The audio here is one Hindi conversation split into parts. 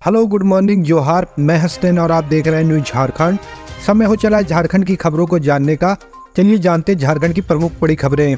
हेलो, गुड मॉर्निंग, जोहार। मैं हसनैन और आप देख रहे हैं न्यूज झारखंड। समय हो चला है झारखंड की खबरों को जानने का। चलिए जानते हैं झारखंड की प्रमुख बड़ी खबरें।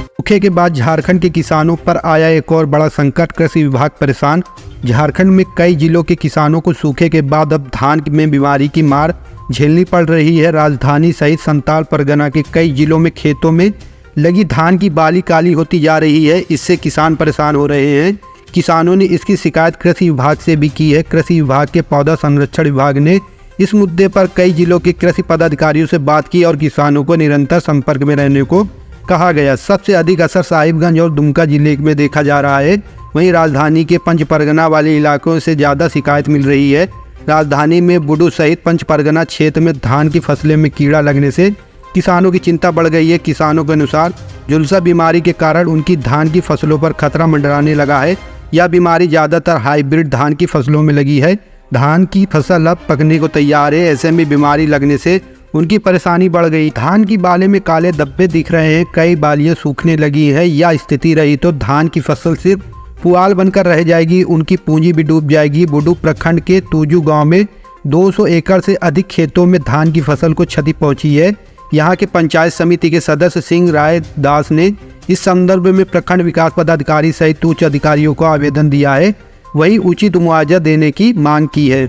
सूखे के बाद झारखंड के किसानों पर आया एक और बड़ा संकट, कृषि विभाग परेशान। झारखंड में कई जिलों के किसानों को सूखे के बाद अब धान में बीमारी की मार झेलनी पड़ रही है। राजधानी सहित संताल परगना के कई जिलों में खेतों में लगी धान की बाली काली होती जा रही है। इससे किसान परेशान हो रहे हैं। किसानों ने इसकी शिकायत कृषि विभाग से भी की है। कृषि विभाग के पौधा संरक्षण विभाग ने इस मुद्दे पर कई जिलों के कृषि पदाधिकारियों से बात की और किसानों को निरंतर संपर्क में रहने को कहा गया। सबसे अधिक असर साहिबगंज और दुमका जिले में देखा जा रहा है। वहीं राजधानी के पंच परगना वाले इलाकों से ज़्यादा शिकायत मिल रही है। राजधानी में बुडू सहित पंच परगना क्षेत्र में धान की फसलें में कीड़ा लगने से किसानों की चिंता बढ़ गई है। किसानों के अनुसार झुलसा बीमारी के कारण उनकी धान की फसलों पर खतरा मंडराने लगा है। यह बीमारी ज़्यादातर हाइब्रिड धान की फसलों में लगी है। धान की फसल अब पकने को तैयार है। ऐसे में बीमारी लगने से उनकी परेशानी बढ़ गई। धान की बाले में काले धब्बे दिख रहे हैं। कई बालियां सूखने लगी है। यह स्थिति रही तो धान की फसल सिर्फ पुआल बनकर रह जाएगी। उनकी पूंजी भी डूब जाएगी। बुडू प्रखंड के तूजू गांव में 200 एकड़ से अधिक खेतों में धान की फसल को क्षति पहुंची है। यहाँ के पंचायत समिति के सदस्य सिंह राय दास ने इस संदर्भ में प्रखंड विकास पदाधिकारी सहित उच्च अधिकारियों को आवेदन दिया है। वही उचित मुआवजा देने की मांग की है।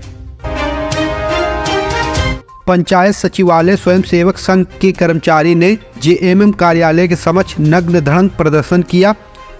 पंचायत सचिवालय स्वयं सेवक संघ के कर्मचारी ने जेएमएम कार्यालय के समक्ष नग्न धड़ंग प्रदर्शन किया।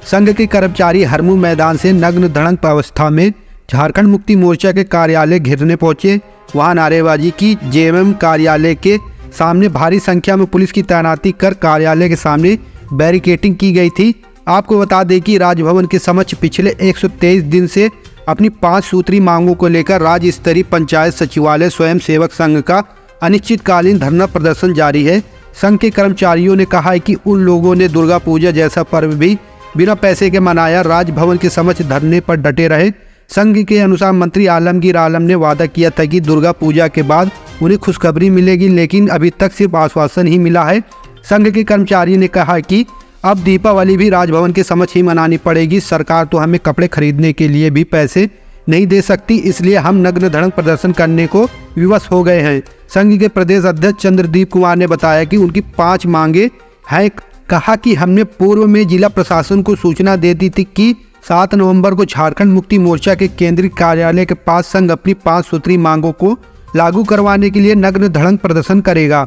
संघ के कर्मचारी हरमू मैदान से नग्न धड़ंग अवस्था में झारखंड मुक्ति मोर्चा के कार्यालय घेरने पहुंचे। वहां नारेबाजी की। जेएमएम कार्यालय के सामने भारी संख्या में पुलिस की तैनाती कर कार्यालय के सामने बैरिकेडिंग की गई थी। आपको बता दें कि राजभवन के समक्ष पिछले 123 दिन से अपनी 5 सूत्री मांगों को लेकर राज्य स्तरीय पंचायत सचिवालय स्वयं सेवक संघ का अनिश्चितकालीन धरना प्रदर्शन जारी है। संघ के कर्मचारियों ने कहा है कि उन लोगों ने दुर्गा पूजा जैसा पर्व भी बिना पैसे के मनाया। राजभवन के समक्ष धरने पर डटे रहे। संघ के अनुसार मंत्री आलमगीर आलम ने वादा किया था कि दुर्गा पूजा के बाद उन्हें खुशखबरी मिलेगी, लेकिन अभी तक सिर्फ आश्वासन ही मिला है। संघ के कर्मचारी ने कहा कि अब दीपावली भी राजभवन के समक्ष ही मनानी पड़ेगी। सरकार तो हमें कपड़े खरीदने के लिए भी पैसे नहीं दे सकती, इसलिए हम नग्न धड़ंग प्रदर्शन करने को विवश हो गए हैं। संघ के प्रदेश अध्यक्ष चंद्रदीप कुमार ने बताया कि उनकी 5 मांगे हैं। कहा कि हमने पूर्व में जिला प्रशासन को सूचना दे दी थी कि 7 नवंबर को झारखंड मुक्ति मोर्चा के केंद्रीय कार्यालय के पास संघ अपनी 5 सूत्री मांगों को लागू करवाने के लिए नग्न धड़ंग प्रदर्शन करेगा।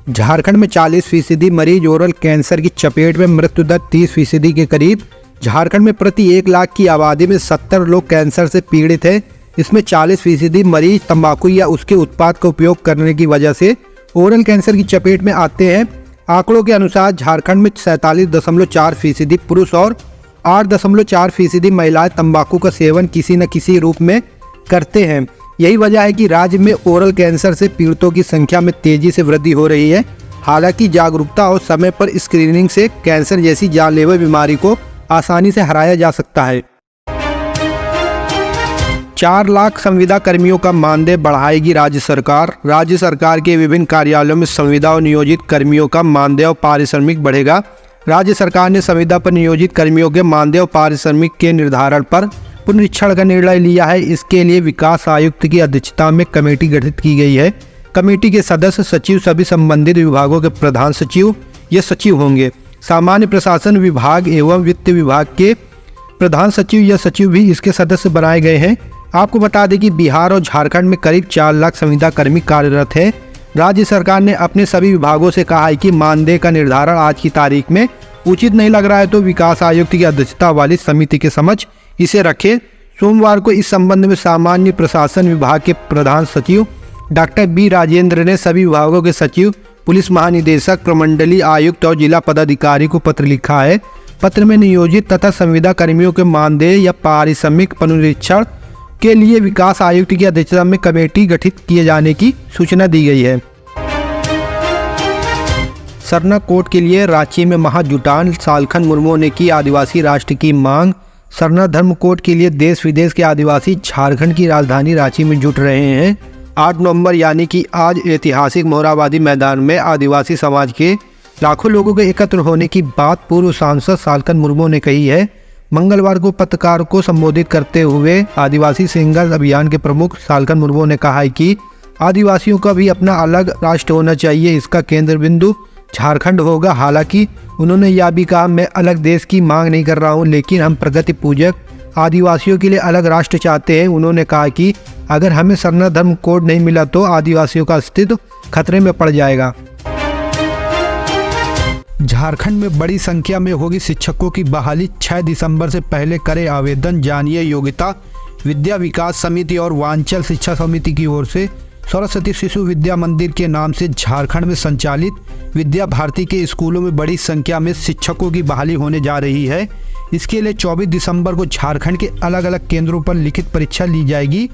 झारखंड में 40% मरीज ओरल कैंसर की चपेट में, मृत्यु दर 30% के करीब। झारखंड में प्रति 1 लाख की आबादी में 70 लोग कैंसर से पीड़ित हैं। इसमें 40% मरीज तंबाकू या उसके उत्पाद का उपयोग करने की वजह से ओरल कैंसर की चपेट में आते हैं। आंकड़ों के अनुसार झारखंड में 47.4% पुरुष और 8.4% महिलाएं तंबाकू का सेवन किसी न किसी रूप में करते हैं। यही वजह है कि राज्य में ओरल कैंसर से पीड़ितों की संख्या में तेजी से वृद्धि हो रही है। हालांकि जागरूकता और समय पर स्क्रीनिंग से कैंसर जैसी जानलेवा बीमारी को आसानी से हराया जा सकता है। 4 लाख संविदा कर्मियों का मानदेय बढ़ाएगी राज्य सरकार। राज्य सरकार के विभिन्न कार्यालयों में संविदा और नियोजित कर्मियों का मानदेय और पारिश्रमिक बढ़ेगा। राज्य सरकार ने संविदा पर नियोजित कर्मियों के मानदेय और पारिश्रमिक के निर्धारण पर पुनरीक्षण का निर्णय लिया है। इसके लिए विकास आयुक्त की अध्यक्षता में कमेटी गठित की गई है। कमेटी के सदस्य सचिव सभी संबंधित विभागों के प्रधान सचिव या सचिव होंगे। सामान्य प्रशासन विभाग एवं वित्त विभाग के प्रधान सचिव या सचिव भी इसके सदस्य बनाए गए हैं। आपको बता दें कि बिहार और झारखंड में करीब 4 लाख संविदा कर्मी कार्यरत है। राज्य सरकार ने अपने सभी विभागों से कहा है कि मानदेय का निर्धारण आज की तारीख में उचित नहीं लग रहा है तो विकास आयुक्त की अध्यक्षता वाली समिति के समक्ष इसे रखें। सोमवार को इस संबंध में सामान्य प्रशासन विभाग के प्रधान सचिव डॉक्टर बी राजेंद्र ने सभी विभागों के सचिव, पुलिस महानिदेशक, प्रमंडलीय आयुक्त और जिला पदाधिकारी को पत्र लिखा है। पत्र में नियोजित तथा संविदा कर्मियों के मानदेय या पारिश्रमिक पुनरीक्षण के लिए विकास आयुक्त की अध्यक्षता में कमेटी गठित किए जाने की सूचना दी गई है। सरना कोर्ट के लिए रांची में महाजुटान, सालखन मुर्मू ने की आदिवासी राष्ट्र की मांग। सरना धर्म कोर्ट के लिए देश विदेश के आदिवासी झारखंड की राजधानी रांची में जुट रहे हैं। 8 नवंबर यानी कि आज ऐतिहासिक मोरहाबादी मैदान में आदिवासी समाज के लाखों लोगों के एकत्र होने की बात पूर्व सांसद सालखन मुर्मू ने कही है। मंगलवार को पत्रकार को संबोधित करते हुए आदिवासी सिंगल अभियान के प्रमुख सालखन मुर्मू ने कहा है कि आदिवासियों का भी अपना अलग राष्ट्र होना चाहिए, इसका केंद्र बिंदु झारखंड होगा। हालांकि उन्होंने यह भी कहा, मैं अलग देश की मांग नहीं कर रहा हूं, लेकिन हम प्रगति पूजक आदिवासियों के लिए अलग राष्ट्र चाहते हैं। उन्होंने कहा कि अगर हमें सरना धर्म कोड नहीं मिला तो आदिवासियों का अस्तित्व खतरे में पड़ जाएगा। झारखंड में बड़ी संख्या में होगी शिक्षकों की बहाली, 6 दिसंबर से पहले करें आवेदन। जानिए योग्यता। विद्या विकास समिति और वांचल शिक्षा समिति की ओर से सरस्वती शिशु विद्या मंदिर के नाम से झारखंड में संचालित विद्या भारती के स्कूलों में बड़ी संख्या में शिक्षकों की बहाली होने जा रही है। इसके लिए 24 दिसंबर को झारखंड के अलग अलग केंद्रों पर लिखित परीक्षा ली जाएगी।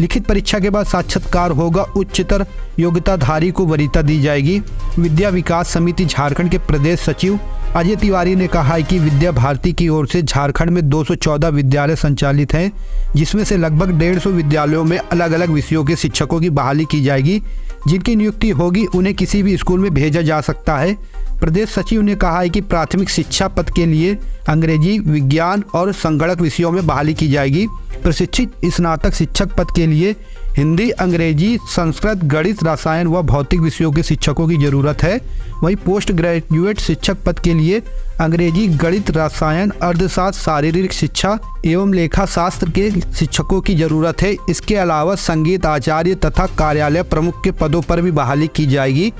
लिखित परीक्षा के बाद साक्षात्कार होगा। उच्चतर योग्यताधारी को वरीयता दी जाएगी। विद्या विकास समिति झारखंड के प्रदेश सचिव अजय तिवारी ने कहा है कि विद्या भारती की ओर से झारखंड में 214 विद्यालय संचालित हैं, जिसमें से लगभग 150 विद्यालयों में अलग अलग विषयों के शिक्षकों की बहाली की जाएगी। जिनकी नियुक्ति होगी उन्हें किसी भी स्कूल में भेजा जा सकता है। प्रदेश सचिव ने कहा है कि प्राथमिक शिक्षा पद के लिए अंग्रेजी, विज्ञान और संगणक विषयों में बहाली की जाएगी। प्रशिक्षित स्नातक शिक्षक पद के लिए हिंदी, अंग्रेजी, संस्कृत, गणित, रसायन व भौतिक विषयों के शिक्षकों की जरूरत है। वहीं पोस्ट ग्रेजुएट शिक्षक पद के लिए अंग्रेजी, गणित, रसायन, अर्थशास्त्र, शारीरिक शिक्षा एवं लेखा शास्त्र के शिक्षकों की जरूरत है। इसके अलावा संगीत आचार्य तथा कार्यालय प्रमुख के पदों पर भी बहाली की जाएगी।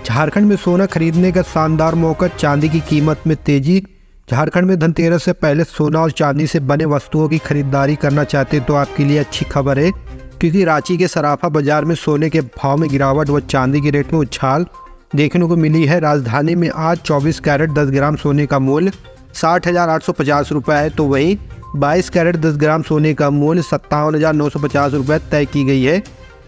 झारखंड में सोना खरीदने का शानदार मौका, चांदी की कीमत में तेजी। झारखंड में धनतेरस से पहले सोना और चांदी से बने वस्तुओं की खरीदारी करना चाहते तो आपके लिए अच्छी खबर है, क्योंकि रांची के सराफा बाजार में सोने के भाव में गिरावट व चांदी के रेट में उछाल देखने को मिली है। राजधानी में आज 24 कैरेट 10 ग्राम सोने का मूल्य 60,850 रुपये है, तो वहीं 22 कैरेट 10 ग्राम सोने का मूल्य 57,950 रुपये तय की गई है।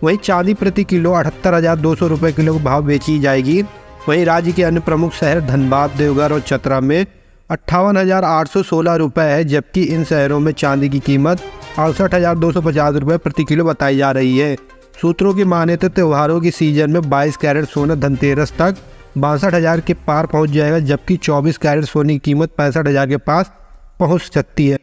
वहीं चांदी प्रति किलो 78,200 रुपये किलो के भाव बेची जाएगी। वहीं राज्य के अन्य प्रमुख शहर धनबाद, देवघर और चतरा में 58,816 रुपये है, जबकि इन शहरों में चांदी की कीमत 68,250 रुपये प्रति किलो बताई जा रही है। सूत्रों की माने तो त्योहारों की सीजन में 22 कैरेट सोना धनतेरस तक 62,000 के पार पहुंच जाएगा, जबकि 24 कैरेट सोने की कीमत 65,000 के पास पहुंच सकती है।